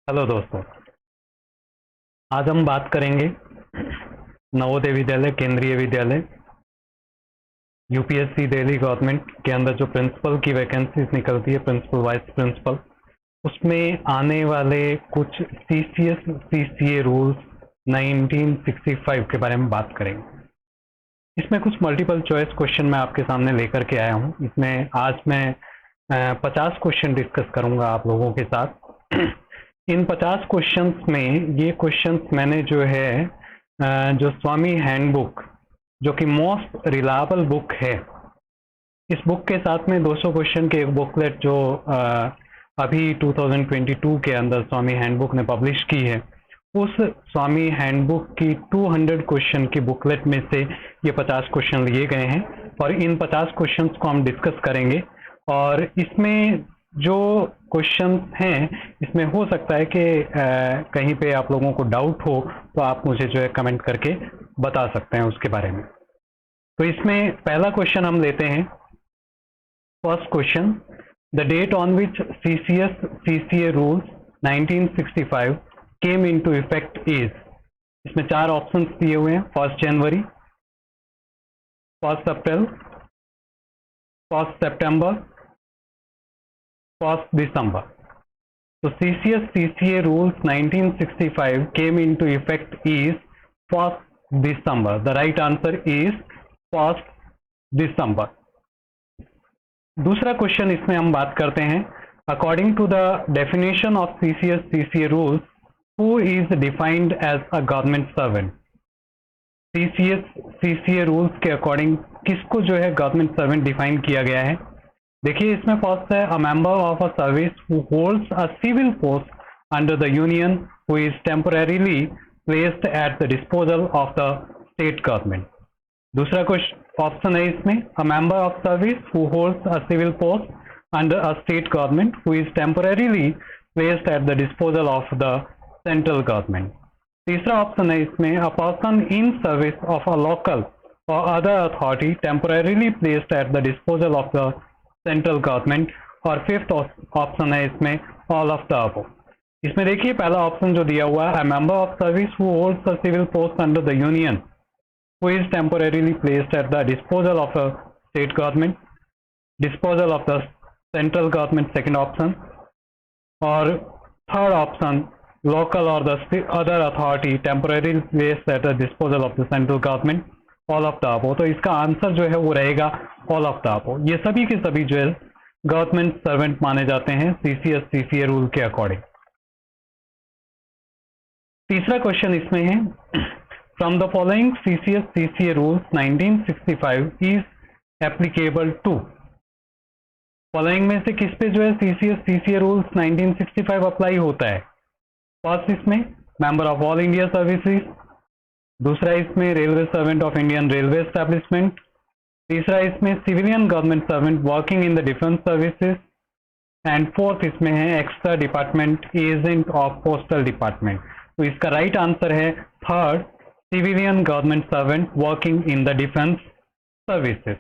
Hello दोस्तों, आज हम बात करेंगे नवोदय विद्यालय, केंद्रीय विद्यालय, यूपीएससी दिल्ली गवर्नमेंट के अंदर जो प्रिंसिपल की वैकेंसीज निकलती है, प्रिंसिपल वाइस प्रिंसिपल, उसमें आने वाले कुछ सीसीएस सीसीए रूल्स 1965 के बारे में बात करेंगे। इसमें कुछ मल्टीपल चॉइस क्वेश्चन मैं आपके सामने लेकर के आया हूँ। इसमें आज मैं 50 क्वेश्चन डिस्कस करूंगा आप लोगों के साथ। इन 50 क्वेश्चंस में ये क्वेश्चंस मैंने जो है जो स्वामी हैंडबुक, जो कि मोस्ट रिलायबल बुक है, इस बुक के साथ में 200 क्वेश्चन के एक बुकलेट जो अभी 2022 के अंदर स्वामी हैंडबुक ने पब्लिश की है, उस स्वामी हैंडबुक की 200 क्वेश्चन की बुकलेट में से ये 50 क्वेश्चन लिए गए हैं और इन 50 क्वेश्चंस को हम डिस्कस करेंगे। और इसमें जो क्वेश्चंस हैं, इसमें हो सकता है कि कहीं पे आप लोगों को डाउट हो तो आप मुझे जो है कमेंट करके बता सकते हैं उसके बारे में। तो इसमें पहला क्वेश्चन हम लेते हैं। First question, the date on which CCS CCA rules 1965 came into effect is. इसमें 4 ऑप्शंस दिए हुए हैं। 1 जनवरी, 1 अप्रैल, 1 सितंबर, 1 दिसंबर। So CCS CCA rules 1965 came into effect is 1st December. The right answer is 1st December. दूसरा क्वेश्चन इसमें हम बात करते हैं। According to the definition of CCS CCA rules, who is defined as a government servant? CCS CCA rules के according किसको जो है गवर्नमेंट सर्वेंट डिफाइन किया गया है? देखिए, इसमें फर्स्ट है a member of a service who holds a civil post under the union who is temporarily placed at the disposal of the state government. दूसरा क्वेश्चन ऑप्शन है इसमें a member of service who holds a civil post under a state government who is temporarily placed at the disposal of the central government. तीसरा option है इसमें a person in service of a local और other authority temporarily placed at the disposal of the central government. और fifth option है इसमें all of the above. इसमें देखिए, पहला ऑप्शन जो दिया हुआ है, member of service who holds a civil post under the union who is temporarily placed at the disposal of the state government, disposal of the central government, second option. और third option, local और the other authority temporarily placed at the disposal of the central government, all of the above. तो इसका answer जो है वो रहेगा all of the above. ये सभी के सभी जो है गवर्नमेंट सर्वेंट माने जाते हैं सीसीएस सीसीए रूल के अकॉर्डिंग। तीसरा क्वेश्चन इसमें है, from the following CCS CCA rules 1965 is applicable to. Following में से किस पे जो है सीसीएस सीसीए रूल्स 1965 अप्लाई होता है? फर्स्ट इसमें member of all India services, दूसरा इसमें railway servant of Indian railway establishment, तीसरा इसमें civilian government servant working in the defence services, and fourth इसमें है extra department agent of postal department. तो इसका राइट आंसर है third, civilian government servant working in the defence services.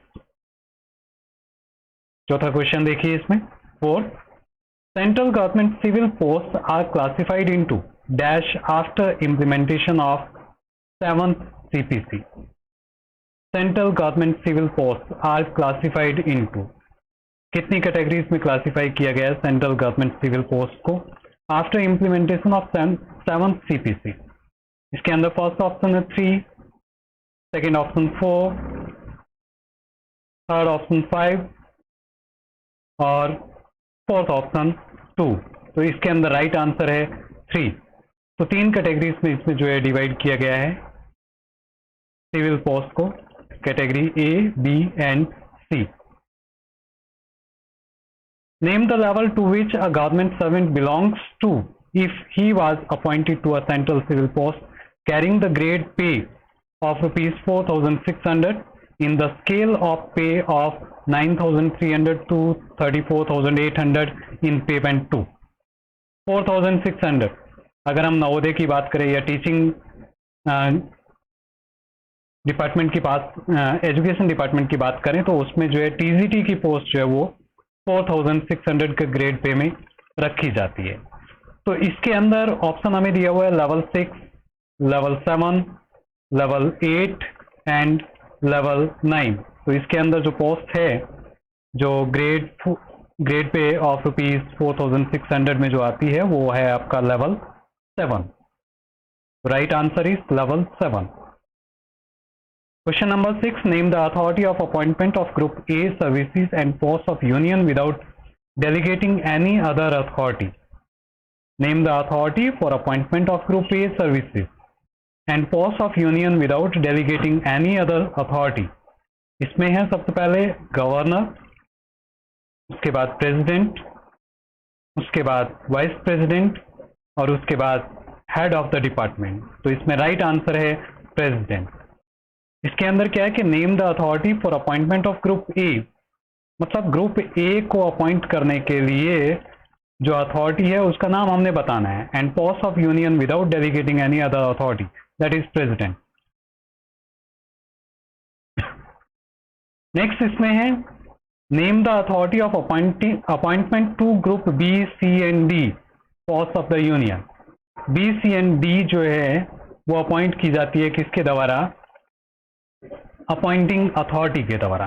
चौथा question देखिए इसमें, fourth, central government civil post are classified into dash after implementation of 7th CPC. Central government civil posts are classified into, कितनी categories में classify किया गया है central government civil post को after implementation of 7th CPC? इसके अंदर first option है 3, second option 4, third option 5 और फोर्थ ऑप्शन 2। तो इसके अंदर राइट आंसर है 3। तो 3 कैटेगरीज में इसमें जो है डिवाइड किया गया है सिविल पोस्ट को, category A, B and C. Name the level to which a government servant belongs to if he was appointed to a central civil post carrying the grade pay of ₹4,600 in the scale of pay of 9,300 to 34,800 in payment to 4,600। अगर हम नवोदय की बात करें या teaching department की बात, education department की बात करें, तो उसमें जो है टीजीटी की पोस्ट जो है वो 4,600 के ग्रेड पे में रखी जाती है। तो इसके अंदर ऑप्शन हमें दिया हुआ है level 6, level 7, level 8 and level 9। तो इसके अंदर जो पोस्ट है जो ग्रेड पे ऑफ ₹4600 में जो आती है वो है आपका level 7। Right answer is level 7। Question number 6. Name the authority of appointment of Group A services and posts of union without delegating any other authority. Name the authority for appointment of Group A services and posts of union without delegating any other authority. इसमें है सबसे पहले governor, उसके बाद president, उसके बाद vice president और उसके बाद हेड ऑफ द डिपार्टमेंट। तो इसमें राइट आंसर है प्रेसिडेंट। इसके अंदर क्या है कि name the authority for appointment of group A, मतलब ग्रुप ए को अपॉइंट करने के लिए जो अथॉरिटी है उसका नाम हमने बताना है। And post of union without delegating any other authority, that is president. Next इसमें है name the authority of appointment to group B, C and D post of the union. B, C and D जो है वो appoint की जाती है किसके द्वारा? अपॉइंटिंग अथॉरिटी के द्वारा।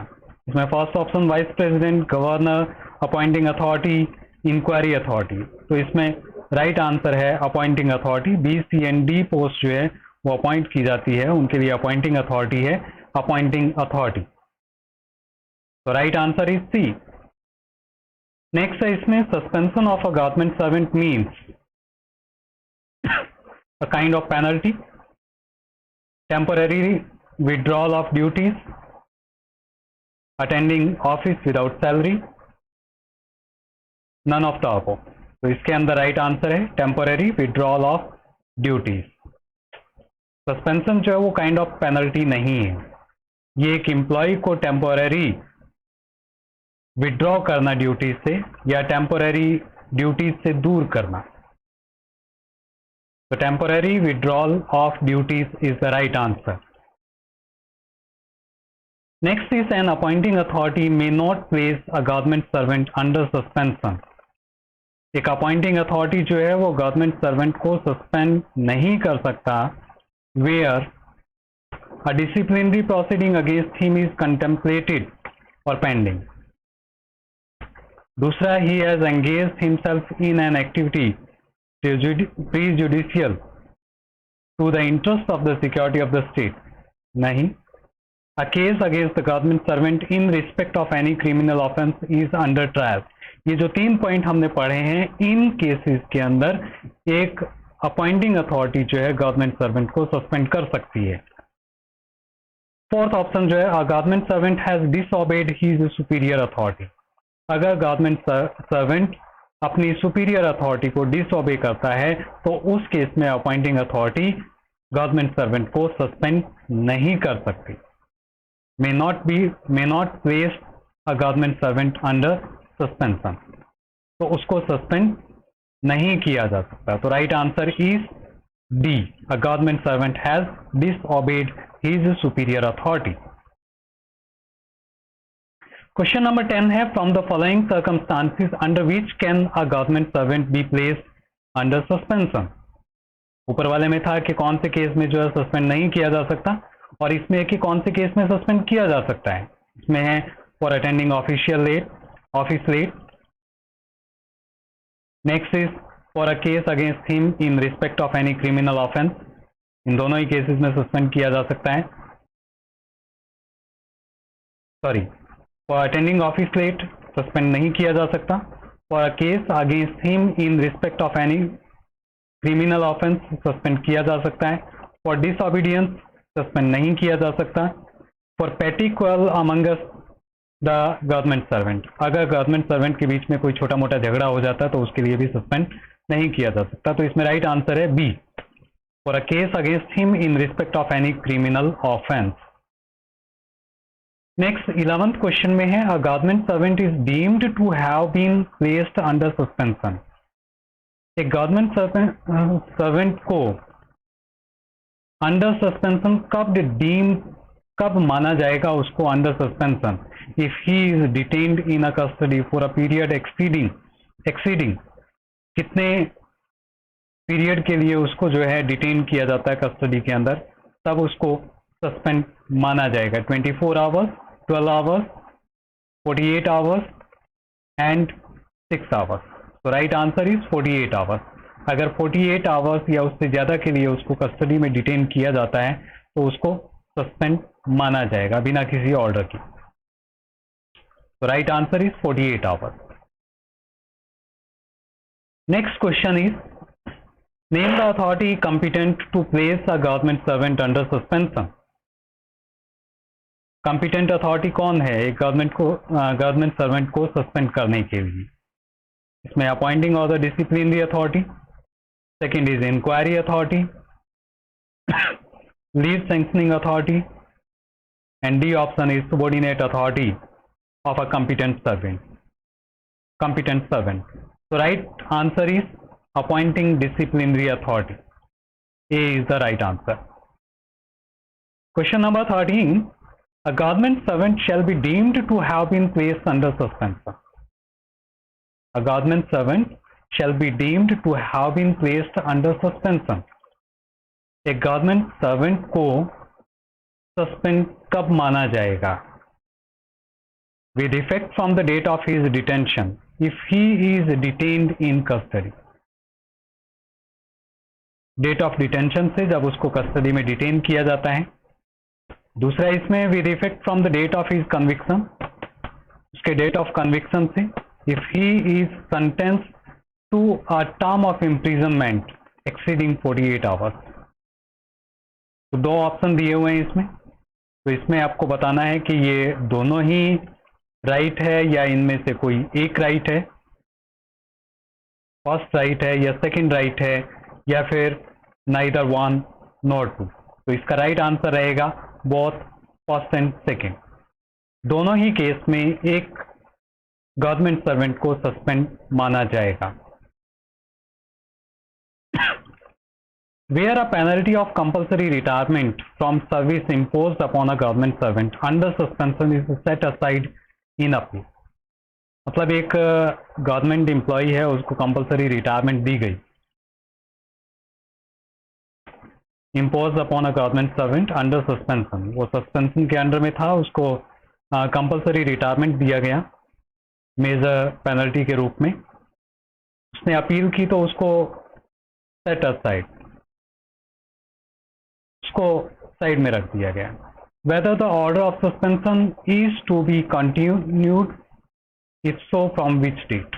इसमें first option vice president, governor, appointing authority, inquiry authority. तो इसमें राइट आंसर है appointing authority. B, C and D post जो है वो अपॉइंट की जाती है, उनके लिए अपॉइंटिंग अथॉरिटी है अपॉइंटिंग अथॉरिटी। तो right answer is C. Next है इसमें suspension of a government servant means a kind of penalty, temporary withdrawal of duties, attending office without salary, none of the above। तो इसके अंदर right answer है temporary withdrawal of duties. Suspension जो है वो kind of penalty नहीं है, ये एक एम्प्लॉय को टेम्पररी विड्रॉ करना ड्यूटीज से या टेम्पररी ड्यूटीज से दूर करना। तो temporary withdrawal of duties is the right answer. Next is an appointing authority may not place a government servant under suspension। एक अपॉइंटिंग अथॉरिटी जो है वो गवर्नमेंट सर्वेंट को सस्पेंड नहीं कर सकता where a disciplinary proceeding against him is contemplated or pending। दूसरा, he has engaged himself in an activity prejudicial to the interest of the security of the state। नहीं। A case against the government servant in respect of any criminal offence is under trial। ये जो 3 point हमने पढ़े हैं, इन cases के अंदर एक appointing authority जो है गवर्नमेंट सर्वेंट को सस्पेंड कर सकती है। फोर्थ ऑप्शन जो है a government servant has disobeyed his superior authority. अगर गवर्नमेंट सर्वेंट अपनी सुपीरियर अथॉरिटी को डिसओबे करता है तो उस केस में अपॉइंटिंग अथॉरिटी गवर्नमेंट सर्वेंट को सस्पेंड नहीं कर सकती। may not place a government servant under suspension। तो उसको सस्पेंड नहीं किया जा सकता। तो right answer is D, a government servant has disobeyed his superior authority. Question number 10 है from the following circumstances under which can a government servant be placed under suspension. ऊपर वाले में था कि कौन से केस में जो है सस्पेंड नहीं किया जा सकता, और इसमें है कि कौन से केस में सस्पेंड किया जा सकता है। इसमें है for attending office late. Next is for a case against him in respect of any criminal offence. इन दोनों ही केसेस में सस्पेंड किया जा सकता है। Sorry, for attending office late suspend नहीं किया जा सकता। For a case against him in respect of any criminal offence suspend किया जा सकता है। फॉर डिसओबीडियंस सस्पेंड नहीं किया जा सकता। फॉर पेटी quarrel Among Us the government servant, अगर गवर्नमेंट सर्वेंट के बीच में कोई छोटा मोटा झगड़ा हो जाता है तो उसके लिए भी सस्पेंड नहीं किया जा सकता। तो इसमें राइट आंसर है B, for a case against him in respect of any criminal offence. Next 11th question में है a government servant is deemed to have been placed under suspension. एक गवर्नमेंट सर्वेंट को अंडर सस्पेंशन कब माना जाएगा उसको under suspension? If he is detained in a custody for a period exceeding कितने period के लिए उसको जो है डिटेन किया जाता है कस्टडी के अंदर, तब उसको सस्पेंड माना जाएगा। 24 hours, 12 hours, 48 hours and 6 hours. तो राइट आंसर इज 48 आवर्स। अगर 48 आवर्स या उससे ज़्यादा के लिए उसको कस्टडी में डिटेन किया जाता है तो उसको सस्पेंड माना जाएगा बिना किसी ऑर्डर की। तो right answer is 48 hours. Next question is name the authority competent to place a government servant under suspension। competent authority कौन है एक गवर्नमेंट सर्वेंट को सस्पेंड करने के लिए? इसमें appointing of the disciplinary authority, second is inquiry authority, leave sanctioning authority and D option is subordinate authority of a competent servant। So right answer is appointing disciplinary authority. A is the right answer. Question number 13. A government servant shall be deemed to have been placed under suspension. A government servant shall be deemed to have been placed under suspension. एक government servant को suspend कब माना जाएगा? With effect from the date of his detention, if he is detained in custody. Date of detention से, जब उसको custody में detain किया जाता है। दूसरा इसमें with effect from the date of his conviction, उसके डेट ऑफ कन्विक्शन से, if he is sentence to a term of imprisonment exceeding 48 hours. तो दो ऑप्शन दिए हुए हैं इसमें, तो इसमें आपको बताना है कि ये दोनों ही राइट है या इनमें से कोई एक राइट है, फर्स्ट राइट है या सेकंड राइट है, या फिर नाइदर वन नॉर टू। तो इसका राइट आंसर रहेगा बोथ फर्स्ट एंड सेकंड। दोनों ही केस में एक गवर्नमेंट सर्वेंट को सस्पेंड माना जाएगा। Where a penalty of compulsory retirement from service imposed upon a government servant under suspension is set aside in appeal. मतलब एक गवर्नमेंट एम्प्लॉय है, उसको कंपल्सरी रिटायरमेंट दी गई, impose upon a government servant under suspension, वो suspension के under में था, उसको कंपल्सरी रिटायरमेंट दिया गया मेजर पेनल्टी के रूप में। उसने अपील की तो उसको सेट असाइड, उसको साइड में रख दिया गया। Whether the order of suspension is to be continued, if so from which date.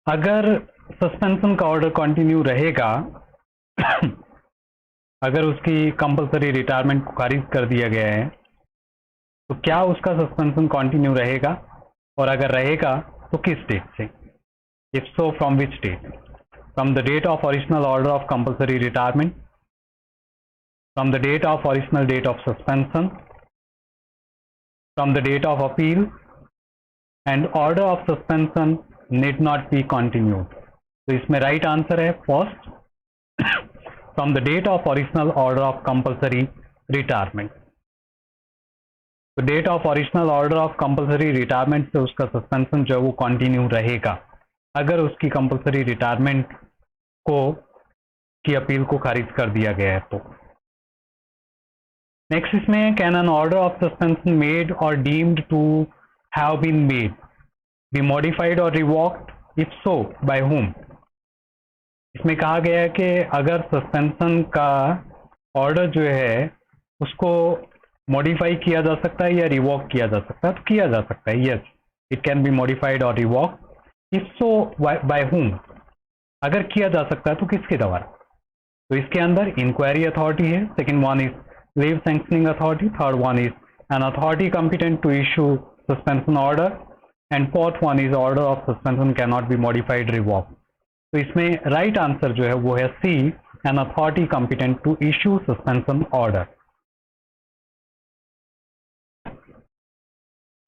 अगर सस्पेंशन का ऑर्डर कंटिन्यू रहेगा अगर उसकी कंपल्सरी रिटायरमेंट को खारिज कर दिया गया है तो क्या उसका सस्पेंशन कंटिन्यू रहेगा, और अगर रहेगा तो किस डेट से? If so from which date? From the date of original order of compulsory retirement, from the date of original date of suspension, from the date of appeal, and order of suspension need not be continued. तो इसमें right answer है first, from the date of original order of compulsory retirement. तो date of original order of compulsory retirement से उसका suspension जो है वो continue रहेगा अगर उसकी कंपल्सरी रिटायरमेंट को की अपील को खारिज कर दिया गया है तो। नेक्स्ट इसमें can an order of suspension made or deemed to have been made be modified or revoked, if so by हुम। इसमें कहा गया है कि अगर सस्पेंशन का ऑर्डर जो है उसको मॉडिफाई किया जा सकता है या रिवॉक किया जा सकता है, तो किया जा सकता है। Yes, it can be modified or revoke, if so by whom. अगर किया जा सकता है तो किसके द्वारा? तो इसके अंदर इंक्वायरी अथॉरिटी है, second one is leave sanctioning authority, third one is an authority competent to issue suspension order, and fourth one is order of suspension can not be modified revoke. तो इसमें राइट आंसर जो है वो है C, an authority competent to issue suspension order.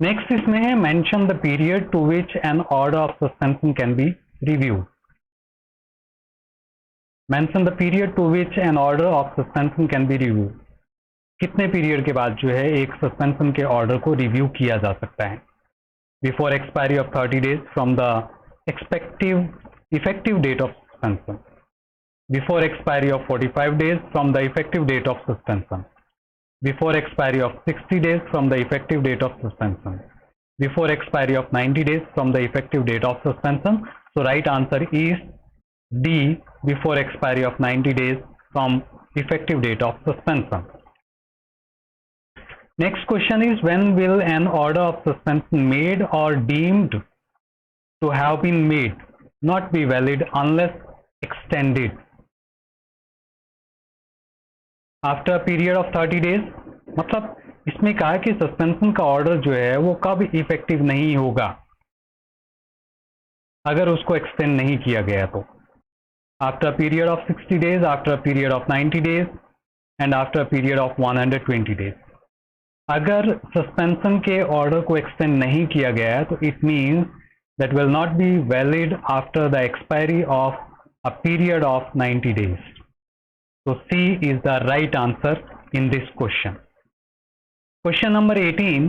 Next इसमें है mention the period to which an order of suspension can be reviewed. Mention the period to which an order of suspension can be reviewed. कितने period के बाद जो है एक suspension के order को रिव्यू किया जा सकता है? Before expiry of 30 days from the effective effective date of suspension. Before expiry of 45 days from the effective date of suspension. Before expiry of 60 days from the effective date of suspension. Before expiry of 90 days from the effective date of suspension. So right answer is D, before expiry of 90 days from effective date of suspension. Next question is, when will an order of suspension made or deemed to have been made not be valid unless extended? After a period of 30 days, मतलब इसमें कहा कि suspension का order जो है वो कब effective नहीं होगा अगर उसको एक्सटेंड नहीं किया गया तो. After a period of 60 days, after a period of 90 days and after a period of 120 days. अगर सस्पेंशन के ऑर्डर को एक्सटेंड नहीं किया गया है तो it means that will not be valid after the expiry of a period of 90 days. So C is the right answer in this question. Question number 18.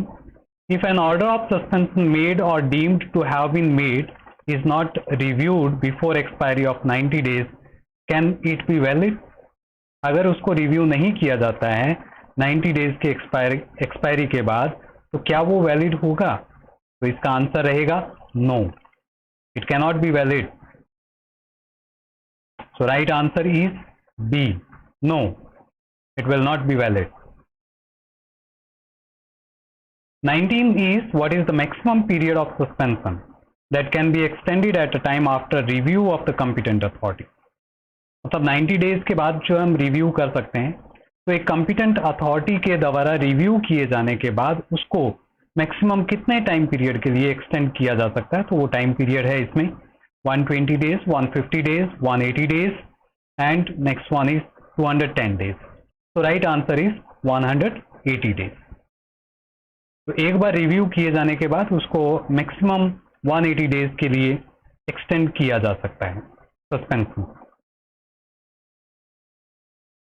If an order of suspension made or deemed to have been made is not reviewed before expiry of 90 days, can it be valid? अगर उसको review नहीं किया जाता है 90 days के expiry के बाद तो क्या वो वैलिड होगा? तो इसका आंसर रहेगा no, it cannot be valid. So right answer is B. No, it will not be valid. 19 is, what is the maximum period of suspension that can be extended at a time after review of the competent authority? मतलब 90 days के बाद जो हम review कर सकते हैं तो एक कॉम्पिटेंट अथॉरिटी के द्वारा रिव्यू किए जाने के बाद उसको मैक्सिमम कितने टाइम पीरियड के लिए एक्सटेंड किया जा सकता है? तो वो टाइम पीरियड है इसमें 120 days, 150 days, 180 days and next one is 210 days. So right answer is 180 days. तो एक बार रिव्यू किए जाने के बाद उसको मैक्सिमम 180 डेज के लिए एक्सटेंड किया जा सकता है suspension.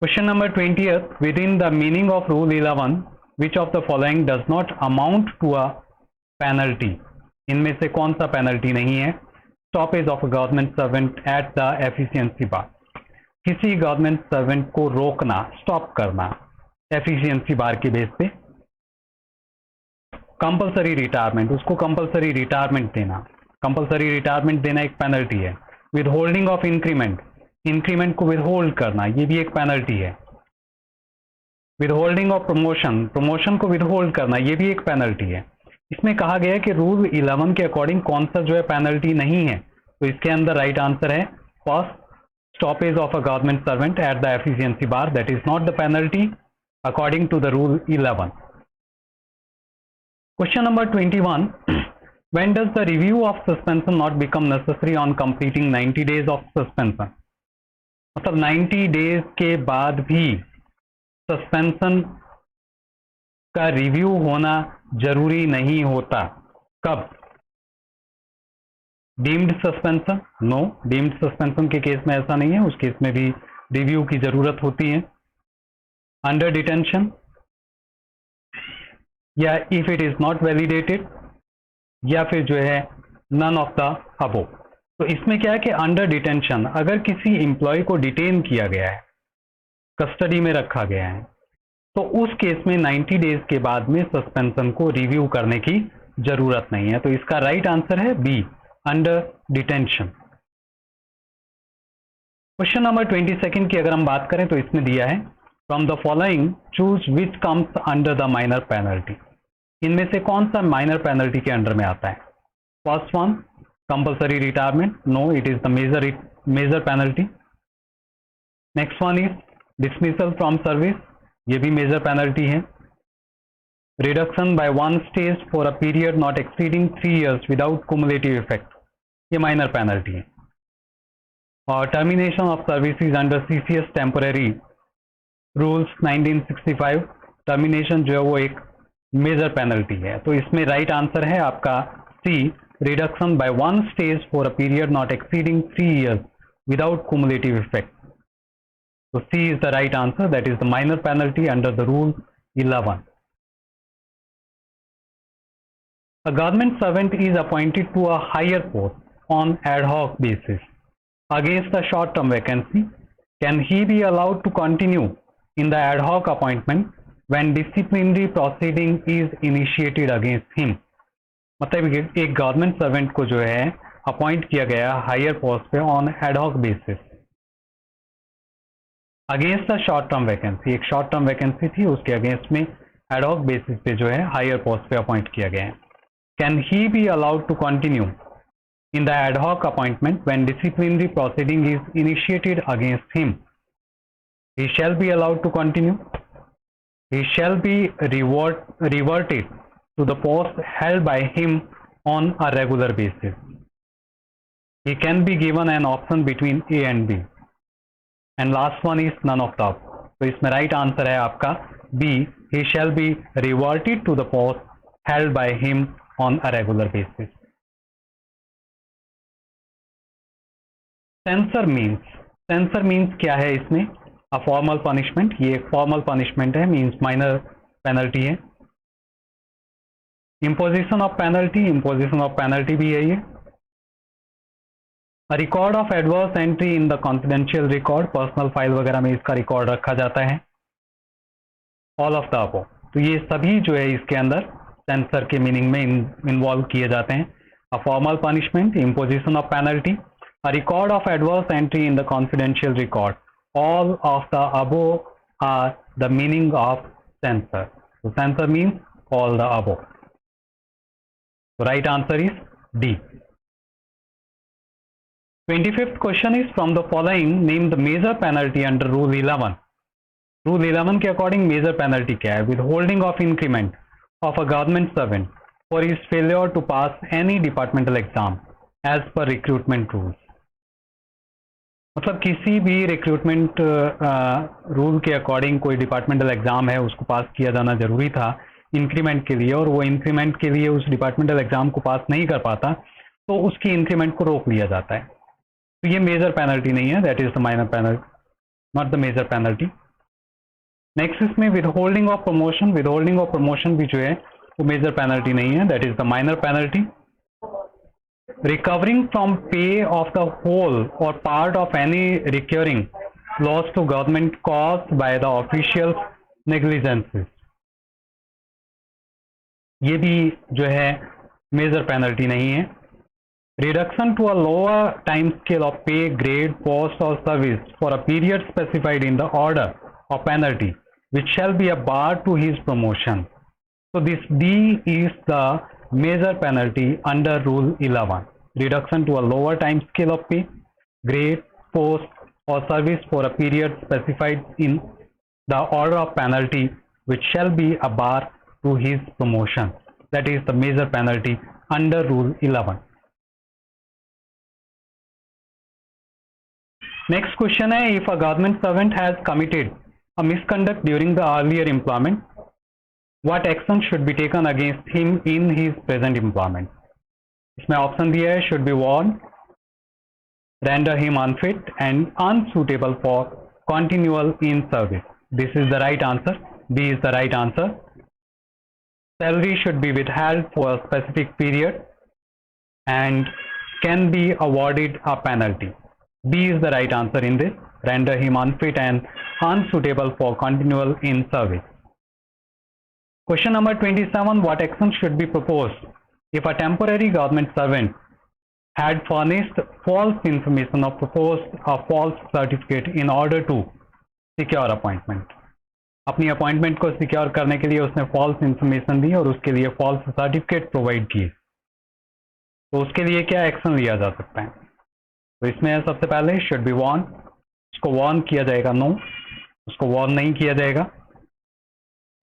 Question number 20th. Within the meaning of rule 11, which of the following does not amount to a penalty? इनमें से कौन सा पेनल्टी नहीं है? Stoppage of a government servant at the efficiency bar. किसी गवर्नमेंट सर्वेंट को रोकना, stop करना एफिशिएंसी बार के बेस पे. कंपलसरी रिटायरमेंट, उसको कंपलसरी रिटायरमेंट देना. कंपलसरी रिटायरमेंट देना एक पेनल्टी है. With holding of increment, increment को विद होल्ड करना ये भी एक पेनल्टी है. With holding of promotion, promotion को विद होल्ड करना ये भी एक पेनल्टी है. इसमें कहा गया है कि रूल 11 के अकॉर्डिंग कौन सा जो है पेनल्टी नहीं है. तो इसके अंदर राइट आंसर है first, stoppage of a government servant at the efficiency bar, that is not the penalty according to the rule 11. Question number 21. When does the review of suspension not become necessary on completing 90 days of suspension? मतलब 90 days के बाद भी suspension का review होना जरूरी नहीं होता. कब? Deemed suspension, no, deemed suspension के केस में ऐसा नहीं है, उस केस में भी रिव्यू की जरूरत होती है. अंडर डिटेंशन या if it is not validated या फिर जो है नन ऑफ द अबो. तो इसमें क्या है कि अंडर डिटेंशन, अगर किसी एम्प्लॉय को डिटेन किया गया है, कस्टडी में रखा गया है, तो उस केस में 90 डेज के बाद में सस्पेंशन को रिव्यू करने की जरूरत नहीं है. तो इसका राइट आंसर है B, under detention. Question number 22 की अगर हम बात करें तो इसमें दिया है from the following choose which comes under the minor penalty. इनमें से कौन सा माइनर पेनल्टी के अंडर में आता है? First one compulsory retirement, no, it is the major penalty. Next one is dismissal from service, ये भी मेजर पेनल्टी है. Reduction by one stage for a period not exceeding 3 years without cumulative effect, ये minor penalty है. और termination of services under CCS temporary rules 1965, termination जो है वो एक मेजर पेनल्टी है. तो इसमें राइट आंसर है आपका C, reduction by one stage for a period not exceeding 3 years without cumulative effect. So C is the right answer, that is the minor penalty under the rule 11. A government servant is appointed to a higher post on ad hoc basis. against the short term vacancy, can he be allowed to continue in the ad hoc appointment when disciplinary proceeding is initiated against him? मतलब एक government servant को जो है appoint किया गया higher post पे on ad hoc basis against the short term vacancy, एक short term vacancy थी उसके अगेंस्ट में एड हॉक बेसिस पे जो है हायर पोस्ट पे अपॉइंट किया गया है. Can he be allowed to continue in the ad hoc appointment when disciplinary proceeding is initiated against him? He shall be allowed to continue. He shall be reverted to the post held by him on a regular basis. He can be given an option between A and B. And last one is none of the above. तो इसमें right answer है आपका B. He shall be reverted to the post held by him on a regular basis. Sensor means क्या है इसमें? A formal punishment. ये एक formal punishment है, मीन्स माइनर पेनल्टी है. इम्पोजिशन ऑफ पेनल्टी भी है ये. Record of adverse entry in the confidential record, personal file वगैरह में इसका रिकॉर्ड रखा जाता है. All of the above. तो ये सभी जो है इसके अंदर सेंसर के मीनिंग में इन्वॉल्व किए जाते हैं. A formal punishment, imposition of penalty, a record of adverse entry in the confidential record. All of the above are the meaning of censor. So censor means all the above. The right answer is D. 25th question is from the following name the major penalty under Rule 11. Rule 11 के according major penalty क्या है? Withholding of increment of a government servant for his failure to pass any departmental exam as per recruitment rules. मतलब किसी भी recruitment rule के according कोई departmental exam है उसको पास किया जाना जरूरी था इंक्रीमेंट के लिए, और वो इंक्रीमेंट के लिए उस डिपार्टमेंटल एग्जाम को पास नहीं कर पाता तो उसकी इंक्रीमेंट को रोक लिया जाता है. तो ये मेजर पेनल्टी नहीं है, that is the minor penalty, not the major penalty. Next इसमें विदहोल्डिंग ऑफ प्रमोशन भी जो है वो मेजर पेनल्टी नहीं है, that is the minor penalty. Recovering from pay of the whole or part of any recurring loss to government caused by the official's negligences, ये भी जो है मेजर पेनल्टी नहीं है. Reduction to a lower time scale of pay, grade, post or service for a period specified in the order or penalty which shall be a bar to his promotion. So this D is the major penalty under Rule 11. Reduction to a lower time scale of pay, grade, post or service for a period specified in the order of penalty which shall be a bar to his promotion. That is the major penalty under Rule 11. Next question है, if a government servant has committed a misconduct during the earlier employment, what action should be taken against him in his present employment? इसमें option दिया है, should be warned, render him unfit and unsuitable for continual in service. This is the right answer. B is the right answer. Salary should be withheld for a specific period and can be awarded a penalty. B is the right answer in this. Render him unfit and unsuitable for continual in service. Question number 27. What action should be proposed if a temporary government servant had furnished false information or proposed a false certificate in order to secure appointment? अपनी appointment को secure करने के लिए उसने false information दी और उसके लिए false certificate provide किए, तो उसके लिए क्या एक्शन लिया जा सकता है? तो इसमें सबसे पहले शुड बी वॉर्न, उसको वॉर्न किया जाएगा, नो, उसको वॉर्न नहीं किया जाएगा.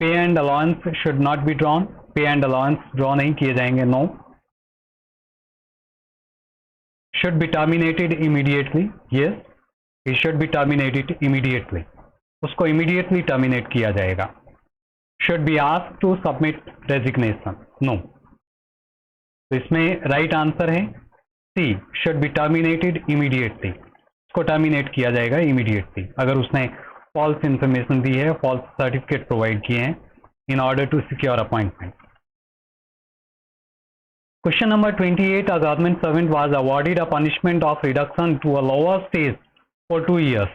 Pay and allowance should not be drawn, pay and allowance draw नहीं किए जाएंगे, no. Should be terminated immediately, yes, he should be terminated immediately, उसको इमीडिएटली टर्मिनेट किया जाएगा. Should be asked to submit resignation, no. तो इसमें right answer है C, should be terminated immediately, उसको टर्मिनेट किया जाएगा इमीडिएटली अगर उसने फॉल्स इंफॉर्मेशन दी है, फॉल्स सर्टिफिकेट प्रोवाइड किए हैं in order to secure appointment. Question number 28. A government servant was awarded a punishment of reduction to a lower stage for 2 years.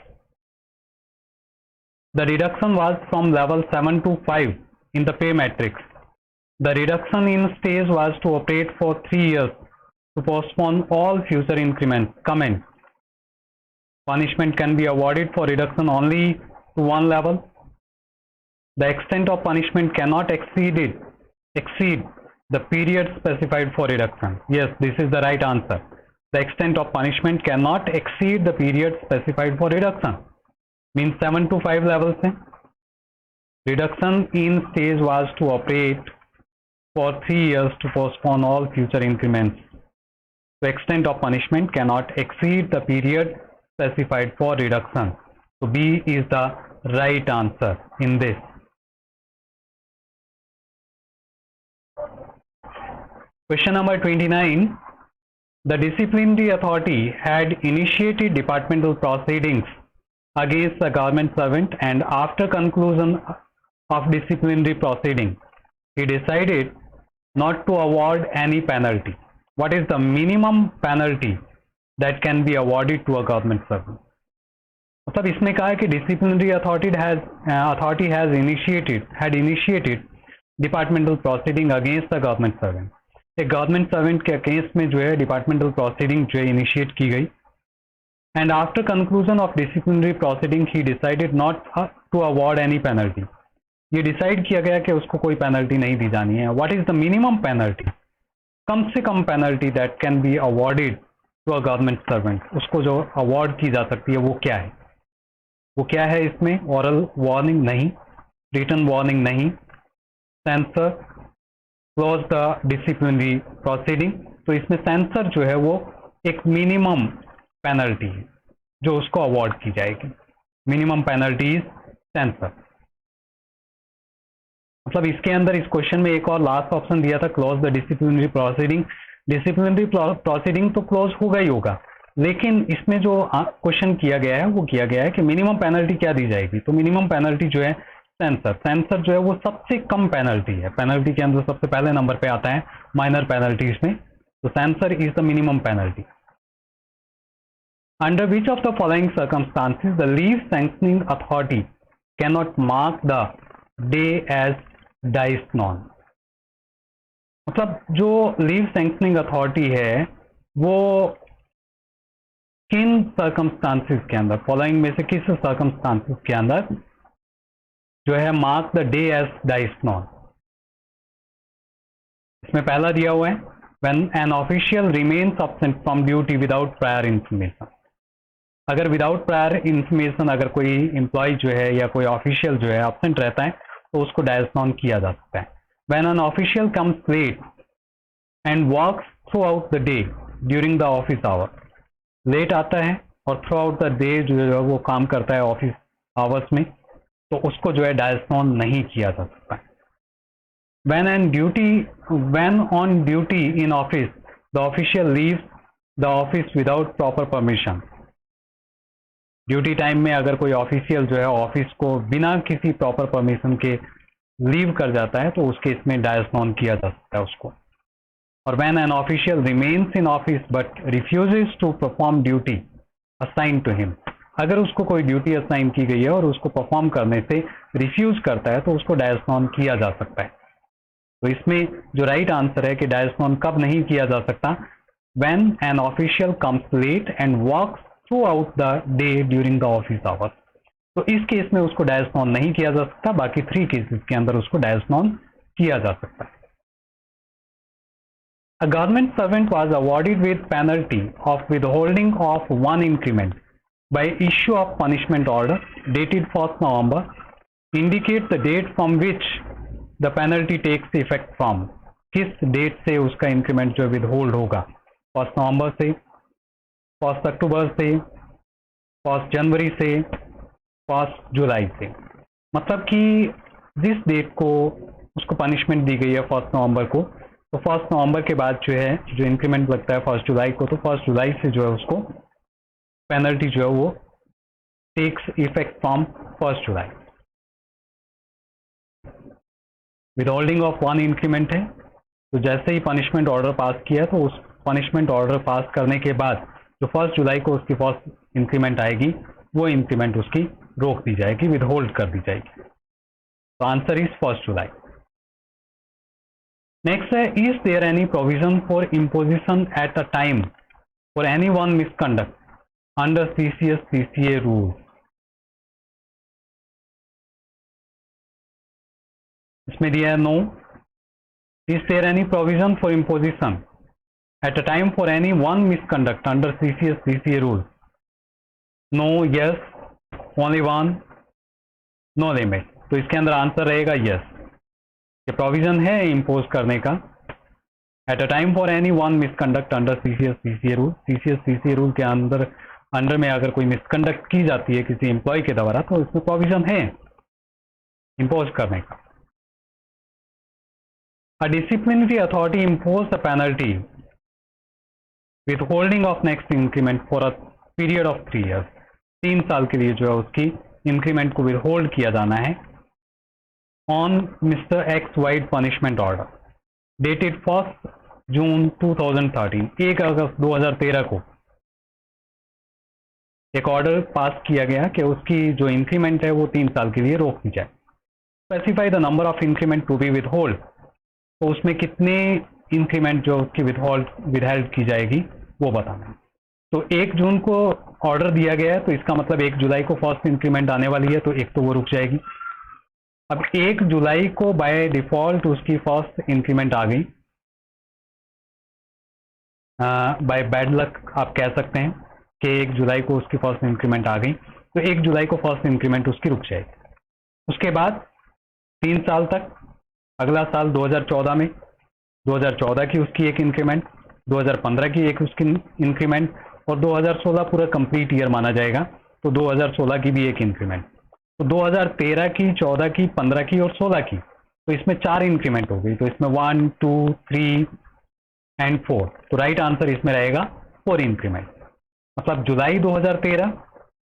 The reduction was from level 7 to 5 in the pay matrix. The reduction in stage was to operate for 3 years to postpone all future increments. Comment. Punishment can be awarded for reduction only to one level. The extent of punishment cannot exceed the period specified for reduction. Yes, this is the right answer. The extent of punishment cannot exceed the period specified for reduction. Means 7 to 5 levels से reduction in stage was to operate for 3 years to postpone all future increments. The extent of punishment cannot exceed the period specified for reduction. So B is the right answer in this. Question number 29. The disciplinary authority had initiated departmental proceedings against the government servant, and after conclusion of disciplinary proceeding, he decided not to award any penalty. What is the minimum penalty that can be awarded to a government servant? मतलब इसमें कहा है कि disciplinary authority had initiated departmental proceeding against the government servant. एक government servant के case में जो है डिपार्टमेंटल प्रोसीडिंग जो है इनिशिएट की गई, and after conclusion of disciplinary proceeding he decided not to award any penalty. ये डिसाइड किया गया कि उसको कोई पेनल्टी नहीं दी जानी है. What is the minimum penalty, कम से कम penalty that can be awarded to a government servant, उसको जो अवॉर्ड की जा सकती है वो क्या है? वो क्या है? इसमें ऑरल वार्निंग नहीं, रिटन वार्निंग नहीं, sensor, close the disciplinary proceeding. तो इसमें सेंसर जो है वो एक मिनिमम पेनल्टी है जो उसको अवॉर्ड की जाएगी. Minimum penalty is sensor. मतलब इसके अंदर इस क्वेश्चन में एक और लास्ट ऑप्शन दिया था, close the disciplinary proceeding. Disciplinary proceeding तो क्लोज होगा ही होगा, लेकिन इसमें जो क्वेश्चन किया गया है वो किया गया है कि मिनिमम पेनल्टी क्या दी जाएगी. तो मिनिमम पेनल्टी जो है सेंसर. सेंसर जो है वो सबसे कम पेनल्टी है. पेनल्टी के अंदर सबसे पहले नंबर पे आता है माइनर पेनल्टीज में. तो censure is the minimum penalty. Under which of the following circumstances the leave sanctioning authority can not mark the day as dies non. मतलब जो लीव सैंक्शनिंग अथॉरिटी है वो किन सर्कमस्टांसेस के अंदर, फॉलोइंग में से किस सर्कमस्टांसेस के अंदर जो है mark the day as dies non. इसमें पहला दिया हुआ है when an official remains absent from duty without prior information. अगर विदाउट प्रायर इंफॉर्मेशन अगर कोई एम्प्लॉय जो है या कोई ऑफिशियल जो है एब्सेंट रहता है तो उसको डाइस नॉन किया जा सकता है. When an official comes late and works throughout the day during the office hour. Late आता है और थ्रू आउट द डे जो है वो काम करता है ऑफिस आवर्स में, तो उसको जो है डाइस नॉन नहीं किया जा सकता. When on duty in office, the official leaves the office without proper permission. Duty time में अगर कोई ऑफिशियल जो है ऑफिस को बिना किसी प्रॉपर परमिशन के लीव कर जाता है तो उसके इसमें डाइस नॉन किया जा सकता है उसको. और when an official remains in office but refuses to perform duty assigned to him, अगर उसको कोई ड्यूटी असाइन की गई है और उसको परफॉर्म करने से रिफ्यूज करता है तो उसको डाइस नॉन किया जा सकता है. तो इसमें जो राइट आंसर है कि डाइस नॉन कब नहीं किया जा सकता, when an official comes late and works throughout the day during the office hours. तो इस केस में उसको डाइस नॉन नहीं किया जा सकता, बाकी 3 केसेस के अंदर उसको डाइस नॉन किया जा सकता है. A government servant was awarded with penalty of withholding of 1 increment by issue of punishment order dated 1st November. Indicate the date from which the penalty takes effect from. किस date से उसका increment जो withhold होगा? 1 नवंबर से, 1 अक्टूबर से, 1 जनवरी से, 1 जुलाई से. मतलब कि जिस डेट को उसको पनिशमेंट दी गई है 1 नवंबर को, तो 1 नवंबर के बाद जो है जो इंक्रीमेंट लगता है 1 जुलाई को, तो 1 जुलाई से जो है उसको पेनल्टी जो है वो टेक्स इफेक्ट फ्रॉम 1 जुलाई. विदहोल्डिंग ऑफ 1 इंक्रीमेंट है तो जैसे ही पनिशमेंट ऑर्डर पास किया तो उस पनिशमेंट ऑर्डर पास करने के बाद जो 1 जुलाई को उसकी फर्स्ट इंक्रीमेंट आएगी वो इंक्रीमेंट उसकी रोक दी जाएगी, विद होल्ड कर दी जाएगी। तो आंसर इज 1 जुलाई। नेक्स्ट है, is there any provision for imposition at a time for any one misconduct under CCS CCA rule? इसमें दिया है no. Is there any provision for imposition at a time for any one misconduct under CCS CCA rule? No, yes, only one, no limit. तो इसके अंदर answer रहेगा yes. ये provision है impose करने का eight a time for any one misconduct under CCS CCA rule. CCS CCA rule के under में अगर कोई मिसकंडक्ट की जाती है किसी एम्प्लॉय के द्वारा तो इसमें प्रोविजन है इम्पोज करने का। A disciplinary authority impose the penalty withholding of next increment for a period of 3 years। 3 साल के लिए जो है उसकी इंक्रीमेंट को विदहोल्ड किया जाना है on mister x wide punishment order dated 1 जून 2013। 1 अगस्त 2013 को एक ऑर्डर पास किया गया कि उसकी जो इंक्रीमेंट है वो 3 साल के लिए रोक दी जाए। Specify the number of increment to be withhold. तो उसमें कितने इंक्रीमेंट जो उसकी विदहेल्ड की जाएगी वो बताना है। तो 1 जून को ऑर्डर दिया गया है तो इसका मतलब 1 जुलाई को फर्स्ट इंक्रीमेंट आने वाली है तो एक तो वो रुक जाएगी। अब 1 जुलाई को बाय डिफॉल्ट उसकी फर्स्ट इंक्रीमेंट आ गई, बाय बैड लक आप कह सकते हैं कि 1 जुलाई को उसकी फर्स्ट इंक्रीमेंट आ गई तो 1 जुलाई को फर्स्ट इंक्रीमेंट उसकी रुक जाएगी। उसके बाद 3 साल तक, अगला साल 2014 में 2014 की उसकी एक इंक्रीमेंट, 2015 की एक उसकी इंक्रीमेंट और 2016 पूरा कंप्लीट ईयर माना जाएगा तो 2016 की भी एक इंक्रीमेंट। तो 2013 की, 14 की, 15 की और 16 की, तो इसमें 4 इंक्रीमेंट हो गई। तो इसमें 1, 2, 3 एंड 4। तो राइट आंसर इसमें रहेगा 4 इंक्रीमेंट। मतलब जुलाई 2013,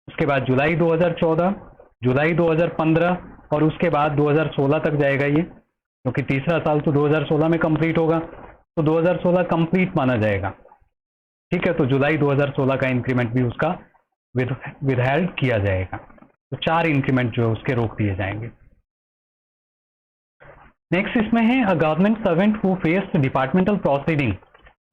उसके बाद जुलाई 2014, जुलाई 2015 और उसके बाद 2016 तक जाएगा ये, क्योंकि तीसरा साल तो 2016 में कंप्लीट होगा तो 2016 कंप्लीट माना जाएगा। ठीक है, तो जुलाई 2016 का इंक्रीमेंट भी उसका विदहेल्ड किया जाएगा। तो 4 इंक्रीमेंट जो है उसके रोक दिए जाएंगे। नेक्स्ट इसमें है, a government servant who faced departmental proceeding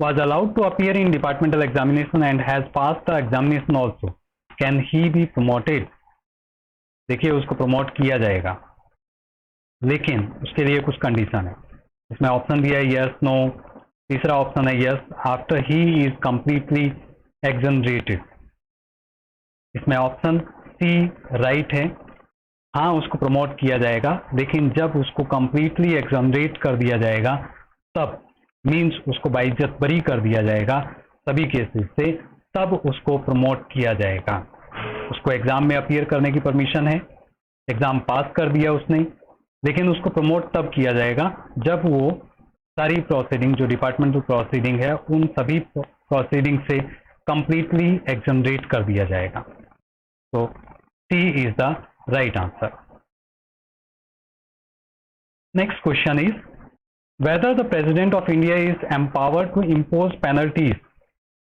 was allowed to appear in departmental examination and has passed the examination also, can he be promoted? देखिए उसको प्रमोट किया जाएगा लेकिन उसके लिए कुछ कंडीशन है। इसमें ऑप्शन दिया है यस, नो। तीसरा ऑप्शन है yes after he is completely exonerated. इसमें ऑप्शन सी राइट है, हाँ उसको प्रमोट किया जाएगा लेकिन जब उसको कंप्लीटली एग्जनरेट कर दिया जाएगा तब, मीन्स उसको बाइज्जत बरी कर दिया जाएगा सभी केसेस से, तब उसको प्रमोट किया जाएगा। उसको एग्जाम में अपीयर करने की परमिशन है, एग्जाम पास कर दिया उसने, लेकिन उसको प्रमोट तब किया जाएगा जब वो सारी प्रोसीडिंग जो डिपार्टमेंटल प्रोसीडिंग है उन सभी प्रोसीडिंग से कंप्लीटली एग्जनरेट कर दिया जाएगा। तो C is the right answer. Next question is, whether the President of India is empowered to impose penalties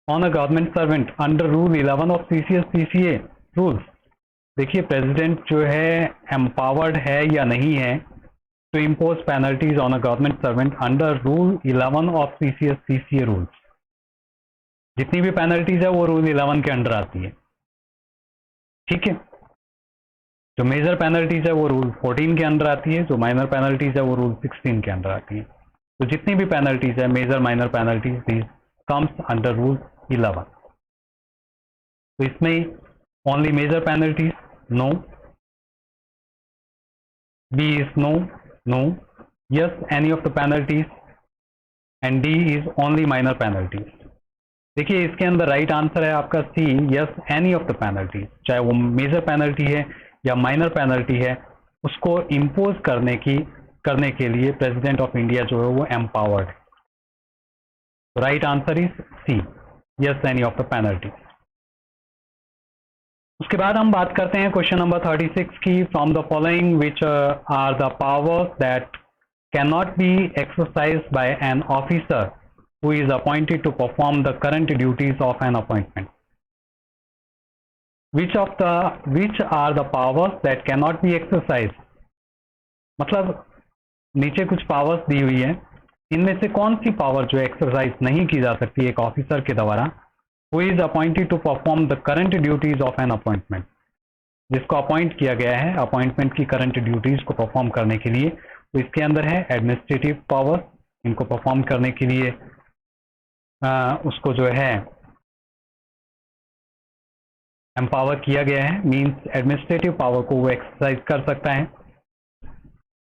on a government servant under Rule 11 of CCS CCA rules। देखिए president जो है empowered है या नहीं है to impose penalties on a government servant under Rule 11 of CCS CCA rules। जितनी भी penalties है वो रूल 11 के अंडर आती है। ठीक है, जो मेजर पेनल्टीज है वो रूल 14 के अंडर आती है, जो माइनर पेनल्टीज है वो रूल 16 के अंडर आती है। तो जितनी भी पेनल्टीज है major minor penalties these comes under rule 11। तो इसमें only major penalties no, B is no, no, yes any of the penalties and D is only minor penalties. देखिए इसके अंदर राइट आंसर है आपका C, yes any of the penalties, चाहे वो major penalty है या माइनर पेनल्टी है, उसको इम्पोज करने के लिए प्रेसिडेंट ऑफ इंडिया जो है वो एम्पावर्ड है। तो right answer is C, yes any of the penalty. उसके बाद हम बात करते हैं क्वेश्चन नंबर 36 की, from the following which are the powers that cannot be exercised by an officer who is appointed to perform the current duties of an appointment. Which are the powers that cannot be exercised? मतलब नीचे कुछ powers दी हुई है, इनमें से कौन सी power जो exercise नहीं की जा सकती एक ऑफिसर के द्वारा, who is appointed to perform the current duties of an appointment, जिसको अपॉइंट किया गया है अपॉइंटमेंट की करंट ड्यूटीज को परफॉर्म करने के लिए. तो इसके अंदर है एडमिनिस्ट्रेटिव पावर, इनको परफॉर्म करने के लिए उसको जो है एम्पावर किया गया है, मींस एडमिनिस्ट्रेटिव पावर को वो एक्सरसाइज कर सकता है,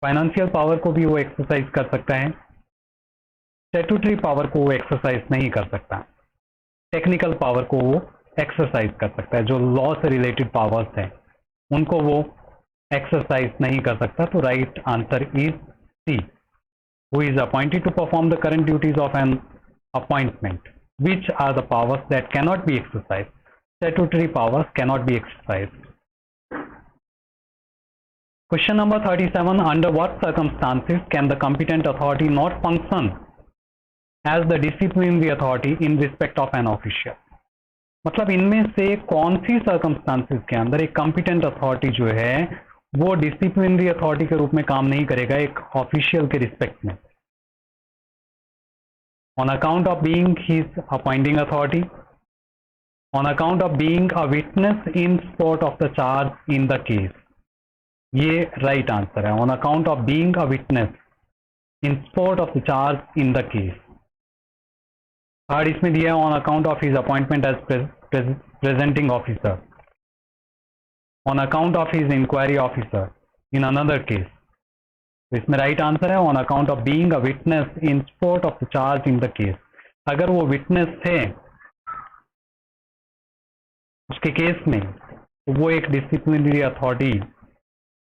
फाइनेंशियल पावर को भी वो एक्सरसाइज कर सकता है, स्टैट्यूटरी पावर को वो एक्सरसाइज नहीं कर सकता, टेक्निकल पावर को वो एक्सरसाइज कर सकता है, जो लॉ से रिलेटेड पावर्स हैं उनको वो एक्सरसाइज नहीं कर सकता. तो right answer is C, who is appointed to perform the current duties of an appointment. Which are the powers that cannot be exercise? Statutory powers cannot be exercise. Question number 37. Under what circumstances can the competent authority not function as the disciplinary authority in respect of an official? मतलब इनमें से कौन सी circumstances के अंदर एक competent authority जो है वो डिसिप्लिनरी अथॉरिटी के रूप में काम नहीं करेगा एक ऑफिशियल के रिस्पेक्ट में? On account of being his appointing authority, on account of being a witness in support of the charge in the case. ये राइट आंसर है, on account of being a witness in support of the charge in the case. Third इसमें दिया है on account of his appointment as presenting officer, on account of his inquiry officer in another case. तो इसमें right answer है on account of being a witness in support of the charge in the case. अगर वो witness थे उसके case में तो वो एक डिसिप्लिनरी अथॉरिटी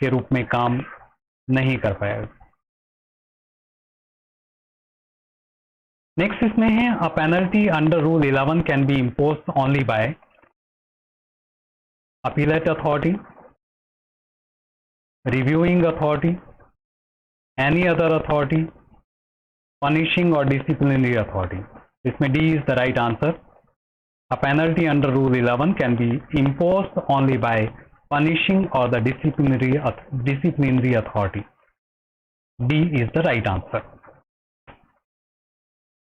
के रूप में काम नहीं कर पाएगा. नेक्स्ट इसमें है a penalty under rule 11 can be imposed only by appellate authority, reviewing authority, any other authority, punishing और डिसिप्लिनरी अथॉरिटी. इसमें D is the right answer. A penalty under rule 11 can be imposed only by punishing or the disciplinary authority. D is the right answer.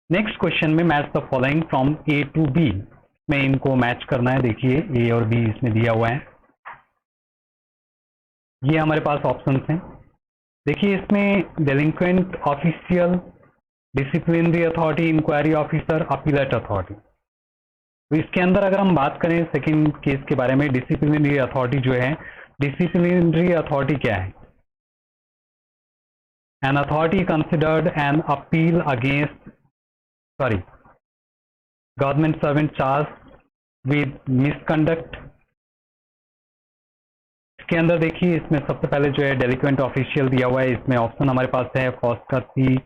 Next question में match the following from A to B में इनको match करना है. देखिए A और B इसमें दिया हुआ है, ये हमारे पास ऑप्शंस हैं. देखिए इसमें delinquent official, disciplinary authority, inquiry officer, appellate authority. तो इसके अंदर अगर हम बात करें सेकंड केस के बारे में, डिसिप्लिनरी अथॉरिटी जो है, डिसिप्लिनरी अथॉरिटी क्या है? N authority considered an appeal against government servant charge with misconduct. इसके अंदर देखिए इसमें सबसे पहले जो है डेलिक्वेंट ऑफिशियल दिया हुआ है. इसमें ऑप्शन हमारे पास है फर्स्ट का 3,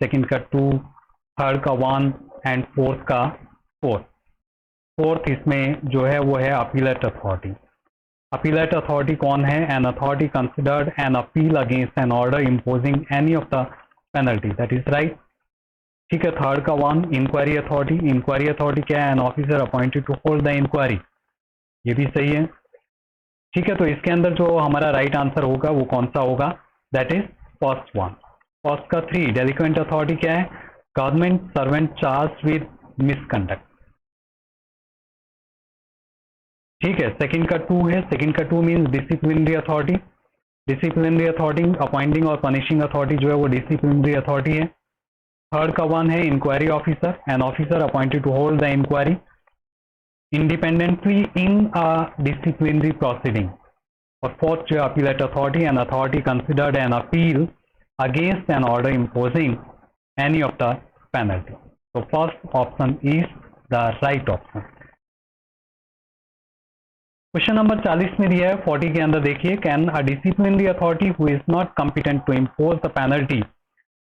सेकंड का 2, थर्ड का 1 एंड फोर्थ का 4. फोर्थ इसमें जो है वो है अपीलेट अथॉरिटी. अपीलेट अथॉरिटी कौन है? N authority considered an appeal against an order imposing any of the penalty. That is right. ठीक है. थर्ड का 1 इंक्वायरी अथॉरिटी. इंक्वायरी अथॉरिटी क्या है? An officer appointed to hold the inquiry. ये भी सही है. ठीक है. तो इसके अंदर जो हमारा राइट आंसर होगा वो कौन सा होगा? That is first 1. फर्स्ट का 3 डेलिक्वेंट अथॉरिटी क्या है? Government servant charge with misconduct. ठीक है. सेकंड का 2 है. सेकंड का 2 means disciplinary authority. Disciplinary authority appointing और पनिशिंग अथॉरिटी जो है वो डिसिप्लिनरी अथॉरिटी है. थर्ड का 1 है inquiry officer, an officer appointed to hold the inquiry independently in a disciplinary proceeding. और फोर्थ जो है appellate authority, an authority considered an appeal against an order imposing any of the penalty. तो first option is the right option. Question number 40 में दिया है 40 के अंदर देखिए, can a disciplinary authority who is not competent to impose the penalty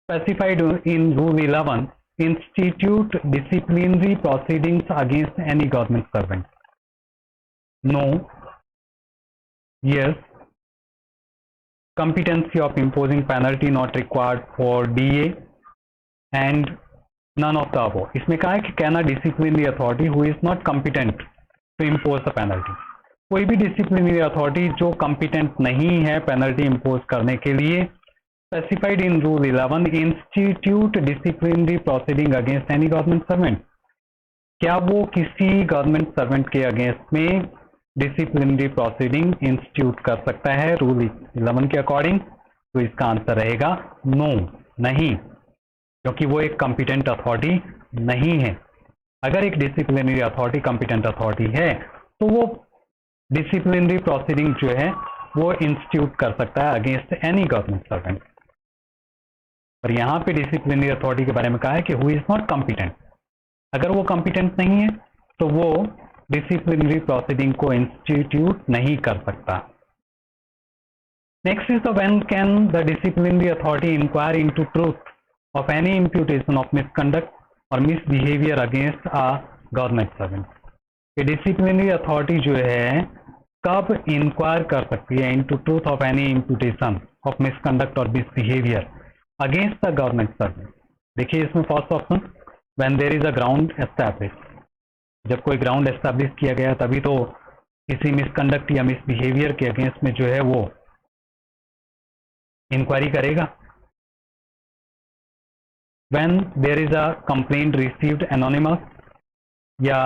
specified in rule 11 institute disciplinary proceedings against any government servant? No, yes, competency of imposing penalty not required for DA and none of the above. इसमें कहा है कि can a disciplinary authority who is not competent to impose the penalty, कोई भी disciplinary authority जो competent नहीं है penalty impose करने के लिए, specified in rule 11, institute disciplinary proceeding against any government servant, क्या वो किसी गवर्नमेंट सर्वेंट के अगेंस्ट में डिसिप्लिनरी प्रोसीडिंग इंस्टीट्यूट कर सकता है रूल 11 के अकॉर्डिंग? तो इसका आंसर रहेगा नो, नहीं, क्योंकि वो एक कॉम्पिटेंट अथॉरिटी नहीं है। अगर एक डिसिप्लिनरी अथॉरिटी कॉम्पिटेंट अथॉरिटी है तो वो डिसिप्लिनरी प्रोसीडिंग जो है वो इंस्टीट्यूट कर सकता है अगेंस्ट एनी गवर्नमेंट सर्वेंट। और यहाँ पे डिसिप्लिनरी अथॉरिटी के बारे में कहा है कि हु इज नॉट कॉम्पिटेंट, अगर वो कॉम्पिटेंट नहीं है तो वो डिसिप्लिनरी प्रोसीडिंग को इंस्टीट्यूट नहीं कर सकता। Next is the when can the disciplinary authority inquire into truth of any imputation of misconduct और misbehaviour against a government servant. ये डिसिप्लिनरी अथॉरिटी जो है कब इंक्वायर कर सकती है into truth of any imputation of misconduct और misbehaviour against the government servant? देखिए इसमें first option, when there is a ground establish, जब कोई ग्राउंड एस्टैब्लिश किया गया तभी तो किसी मिसकंडक्ट या मिसबिहेवियर के अगेंस्ट में जो है वो इंक्वायरी करेगा। When there is a complaint received anonymous, या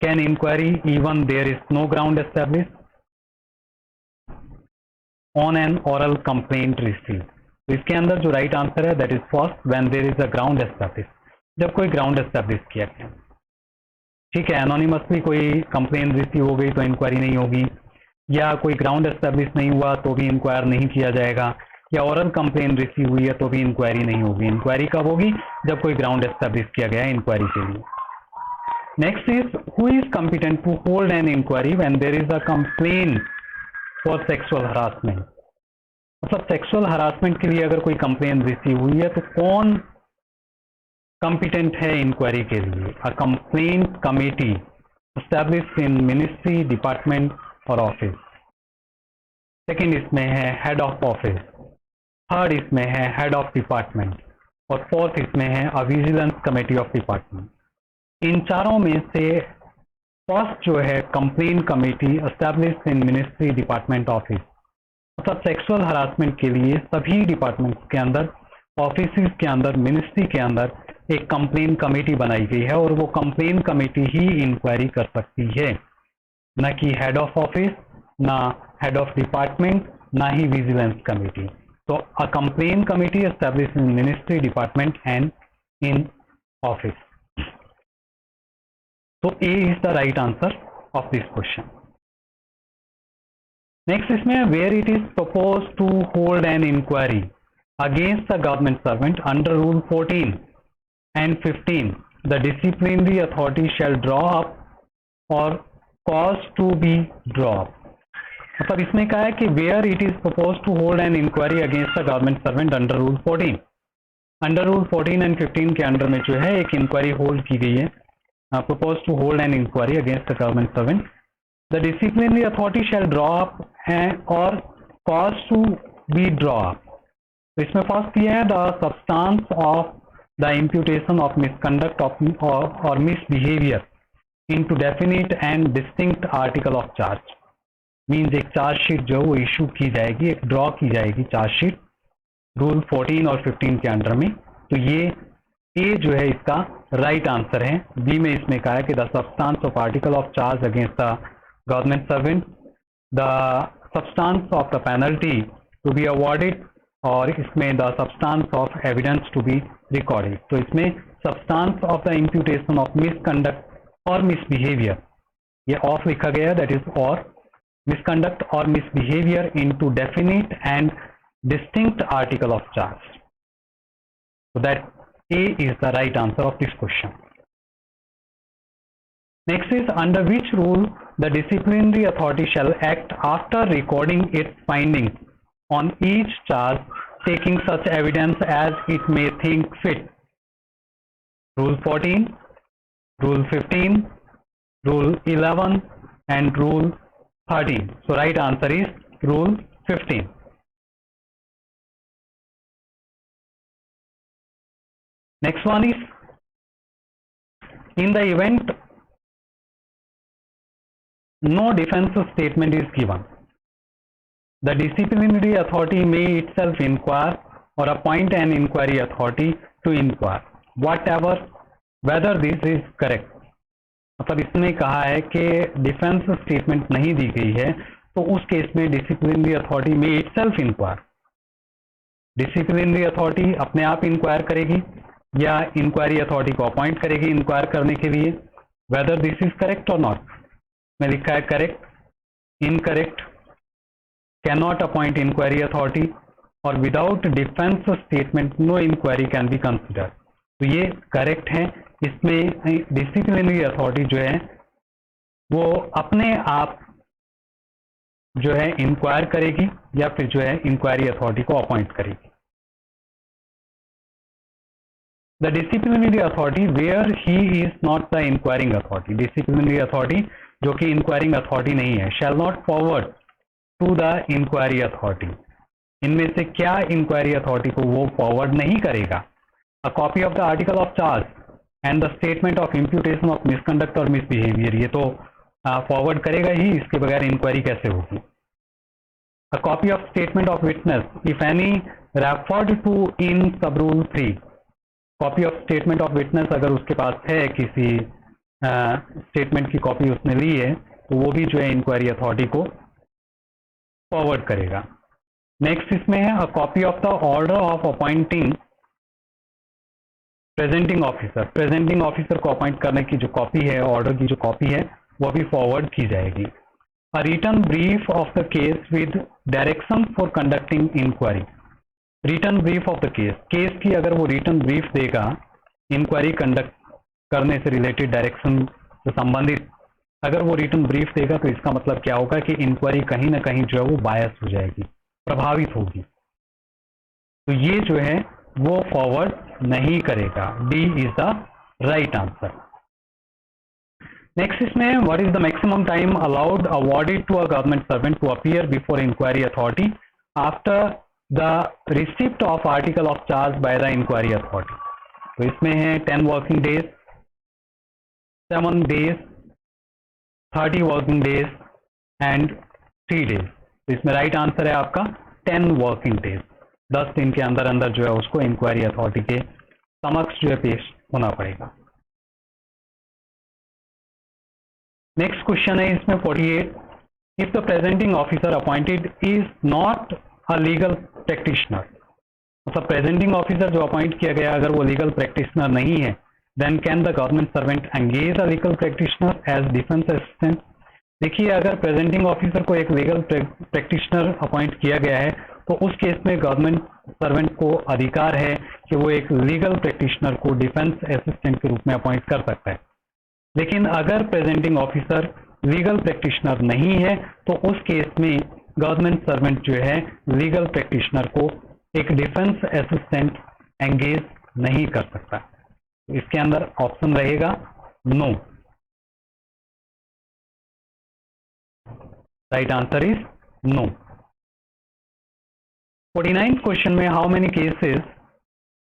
can inquiry even there is no ground established on an oral complaint received? तो इसके अंदर जो राइट आंसर है that is first, when there is a ground established, जब कोई ground establish किया गया। ठीक है, एनोनिमसली कोई कंप्लेंट रिसीव हो गई तो इंक्वायरी नहीं होगी, या कोई ग्राउंड एस्टैब्लिश नहीं हुआ तो भी इंक्वायर नहीं किया जाएगा, या ओरल कंप्लेंट रिसीव हुई है तो भी इंक्वायरी नहीं होगी। इंक्वायरी कब होगी? जब कोई ग्राउंड एस्टैब्लिश किया गया है इंक्वायरी के लिए। Next is who is competent to hold an inquiry when there is a complaint for sexual harassment. मतलब सेक्सुअल हरासमेंट के लिए अगर कोई कंप्लेंट रिसीव हुई है तो कौन कॉम्पिटेंट है इंक्वायरी के लिए? अ complaint committee established in ministry, department और ऑफिस। सेकेंड इसमें है हेड ऑफ ऑफिस, थर्ड इसमें है हेड ऑफ डिपार्टमेंट और फोर्थ इसमें है अ विजिलेंस कमेटी ऑफ डिपार्टमेंट। इन चारों में से फर्स्ट जो है complaint committee established in ministry, department, office, मतलब सेक्सुअल हरासमेंट के लिए सभी डिपार्टमेंट्स के अंदर, ऑफिस के अंदर, मिनिस्ट्री के अंदर एक कंप्लेंट कमेटी बनाई गई है और वो कंप्लेंट कमेटी ही इंक्वायरी कर सकती है, न कि हेड ऑफ ऑफिस, ना हेड ऑफ डिपार्टमेंट, ना ही विजिलेंस कमेटी। तो a complaint committee established in ministry, department and in office. तो A is the right answer of this question. Next इसमें where it is propose to hold an inquiry against the government servant under rule 14 and 15, the disciplinary authority shall draw up or cause to be draw up। मतलब इसमें कहा है कि where it is propose to hold an inquiry against the government servant under rule 14। Under rule 14 and 15 के under में जो है एक इंक्वायरी होल्ड की गई है, propose to hold an inquiry against the government servant. The disciplinary authority shall draw up or cause to be draw up. तो इसमें फर्स्ट दिया है the substance of the imputation of misconduct or misbehavior into definite and distinct article of charge। Means एक chargesheet जो वो issue की जाएगी, एक ड्रॉ की जाएगी चार्जशीट रूल 14 और 15 के अंडर में। तो ये ए जो है इसका राइट आंसर है। बी में इसमें कहा है कि the substance of article of charge against the government servant, the substance of the penalty to be awarded, और इसमें the substance of evidence to be recorded. तो इसमें substance of the imputation of misconduct और misbehaviour, ये of लिखा गया है, that is और मिसकंडक्ट और misbehaviour into definite and distinct article of charge. So that A is the right answer of this question. Next is, under which rule the disciplinary authority shall act after recording its findings on each charge, taking such evidence as it may think fit? Rule 14, Rule 15, Rule 11 and Rule 13. So right answer is Rule 15. Next one is, in the event no defense statement is given, the disciplinary authority may itself inquire or appoint an inquiry authority to inquire whatever whether this is correct. मतलब इसमें कहा है कि defence statement नहीं दी गई है तो उस केस में disciplinary authority may itself inquire, disciplinary authority अपने आप इंक्वायर करेगी या इंक्वायरी अथॉरिटी को अपॉइंट करेगी इंक्वायर करने के लिए, whether this is correct or not. में लिखा है correct, incorrect, can not appoint inquiry authority or without defence statement no inquiry can be consider. तो ये करेक्ट है। इसमें डिसिप्लिनरी अथॉरिटी जो है वो अपने आप जो है इंक्वायर करेगी या फिर जो है इंक्वायरी अथॉरिटी को अपॉइंट करेगी। The disciplinary authority where he is not the inquiring authority, disciplinary authority जो कि इंक्वायरिंग अथॉरिटी नहीं है, shall not forward to the inquiry authority, इनमें से क्या इंक्वायरी अथॉरिटी को वो फॉरवर्ड नहीं करेगा। अ copy of the article of charge and the statement of imputation of misconduct और मिसबिहेवियर, ये तो फॉरवर्ड करेगा ही, इसके बगैर इंक्वायरी कैसे होगी। A copy of statement of witness if any referred to in sub rule 3, copy of statement of witness अगर उसके पास है, किसी स्टेटमेंट की कॉपी उसने ली है तो वो भी जो है इंक्वायरी अथॉरिटी को फॉरवर्ड करेगा। नेक्स्ट इसमें है अ copy of the order of appointing presenting officer, presenting officer को अपॉइंट करने की जो कॉपी है, ऑर्डर की जो कॉपी है वो भी फॉरवर्ड की जाएगी। A written brief of the case with direction for conducting inquiry, written brief of the case, case की अगर वो रिटन ब्रीफ देगा इंक्वायरी कंडक्ट करने से रिलेटेड डायरेक्शन से संबंधित, अगर वो रिटन ब्रीफ देगा तो इसका मतलब क्या होगा कि इंक्वायरी कहीं ना कहीं जो है वो बायस हो जाएगी, प्रभावित होगी। तो ये जो है वो फॉरवर्ड नहीं करेगा। D is the right answer. Next इसमें what is the maximum time allowed awarded to a government servant to appear before inquiry authority after the receipt of article of charge by the inquiry authority. तो इसमें है 10 working days, 7 days, 30 working days and 3 days. तो इसमें right answer है आपका 10 working days, 10 दिन के अंदर अंदर जो है उसको इंक्वायरी अथॉरिटी के समक्ष जो है पेश होना पड़ेगा। नेक्स्ट क्वेश्चन है इसमें 48, if the presenting officer appointed is not a legal practitioner, मतलब प्रेजेंटिंग ऑफिसर जो अपॉइंट किया गया अगर वो लीगल प्रैक्टिशनर नहीं है, then can the government servant engage a legal practitioner as defence assistant. देखिए अगर प्रेजेंटिंग ऑफिसर को एक लीगल प्रैक्टिशनर अपॉइंट किया गया है तो उस केस में गवर्नमेंट सर्वेंट को अधिकार है कि वो एक लीगल प्रैक्टिशनर को डिफेंस असिस्टेंट के रूप में अपॉइंट कर सकता है। लेकिन अगर प्रेजेंटिंग ऑफिसर लीगल प्रैक्टिशनर नहीं है तो उस केस में गवर्नमेंट सर्वेंट जो है लीगल प्रैक्टिशनर को एक डिफेंस असिस्टेंट एंगेज नहीं कर सकता। इसके अंदर ऑप्शन रहेगा no, right answer is no. 49th question में how many cases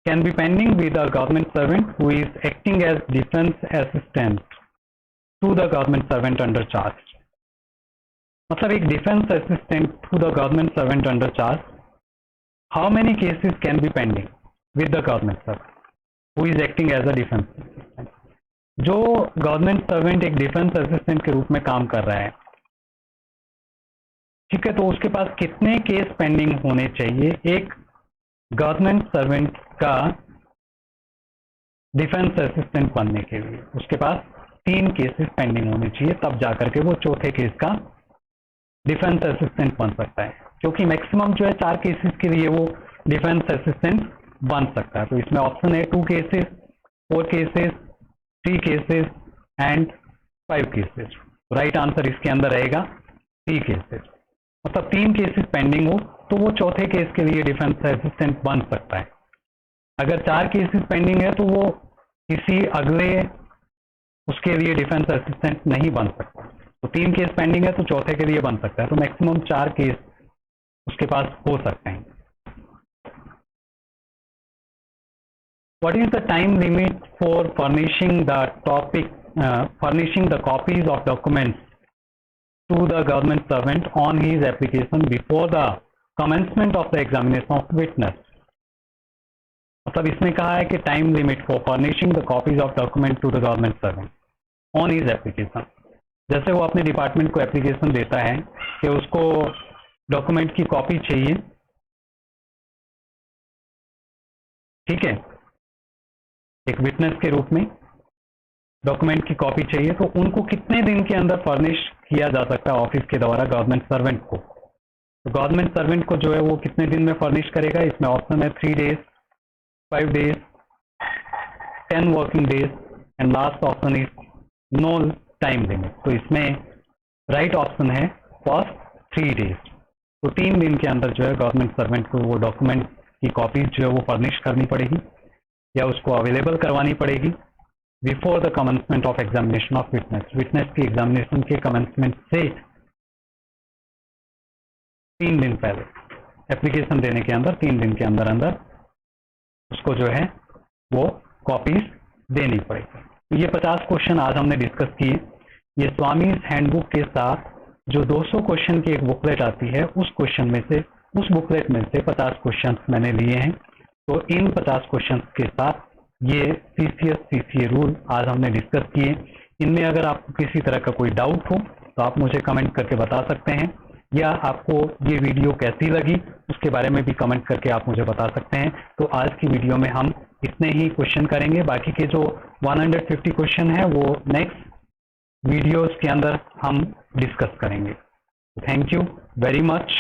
can be pending with a government servant who is acting as defence assistant to the government servant under charge. मतलब एक defence assistant to the government servant under charge, how many cases can be pending with the government servant who is acting as a defence assistant. जो government servant एक defence assistant के रूप में काम कर रहा है, ठीक है, तो उसके पास कितने केस पेंडिंग होने चाहिए एक गवर्नमेंट सर्वेंट का डिफेंस असिस्टेंट बनने के लिए? उसके पास 3 केसेस पेंडिंग होने चाहिए, तब जाकर के वो चौथे केस का डिफेंस असिस्टेंट बन सकता है, क्योंकि मैक्सिमम जो है 4 केसेस के लिए वो डिफेंस असिस्टेंट बन सकता है। तो इसमें ऑप्शन है 2 cases, 4 cases, 3 cases and 5 cases. Right answer इसके अंदर रहेगा 3 केसेस। मतलब 3 केसेस पेंडिंग हो तो वो चौथे केस के लिए डिफेंस असिस्टेंट बन सकता है। अगर 4 केसेस पेंडिंग है तो वो किसी अगले उसके लिए डिफेंस असिस्टेंट नहीं बन सकता। तो 3 केस पेंडिंग है तो चौथे के लिए बन सकता है, तो मैक्सिमम 4 केस उसके पास हो सकते हैं। What is the time limit for furnishing the copies of documents to the government servant on his application before the commencement of the examination of witness? मतलब इसमें कहा है कि time limit for furnishing the copies of document to the government servant on his application. जैसे वो अपने department को application देता है कि उसको डॉक्यूमेंट की कॉपी चाहिए, ठीक है, एक विटनेस के रूप में डॉक्यूमेंट की कॉपी चाहिए, तो उनको कितने दिन के अंदर फर्निश किया जा सकता है ऑफिस के द्वारा गवर्नमेंट सर्वेंट को? तो गवर्नमेंट सर्वेंट को जो है वो कितने दिन में फर्निश करेगा? इसमें ऑप्शन है 3 days, 5 days, 10 working days and last option is no time limit. तो इसमें राइट ऑप्शन है फर्स्ट 3 days। तो 3 दिन के अंदर जो है गवर्नमेंट सर्वेंट को वो डॉक्यूमेंट की कॉपी जो है वो फर्निश करनी पड़ेगी या उसको अवेलेबल करवानी पड़ेगी before the commencement of examination of witness. Witness की एग्जामिनेशन के कमेंसमेंट से 3 दिन पहले, एप्लीकेशन देने के अंदर 3 दिन के अंदर अंदर उसको जो है वो कॉपीज देनी पड़ेगी। तो ये 50 क्वेश्चन आज हमने डिस्कस किए। ये स्वामी हैंडबुक के साथ जो 200 क्वेश्चन की एक बुकलेट आती है उस बुकलेट में से 50 क्वेश्चन मैंने लिए हैं। तो इन 50 क्वेश्चन के साथ ये CCS CCA रूल आज हमने डिस्कस किए। इनमें अगर आपको किसी तरह का कोई डाउट हो तो आप मुझे कमेंट करके बता सकते हैं, या आपको ये वीडियो कैसी लगी उसके बारे में भी कमेंट करके आप मुझे बता सकते हैं। तो आज की वीडियो में हम इतने ही क्वेश्चन करेंगे, बाकी के जो 150 क्वेश्चन है वो नेक्स्ट वीडियोस के अंदर हम डिस्कस करेंगे। Thank you very much.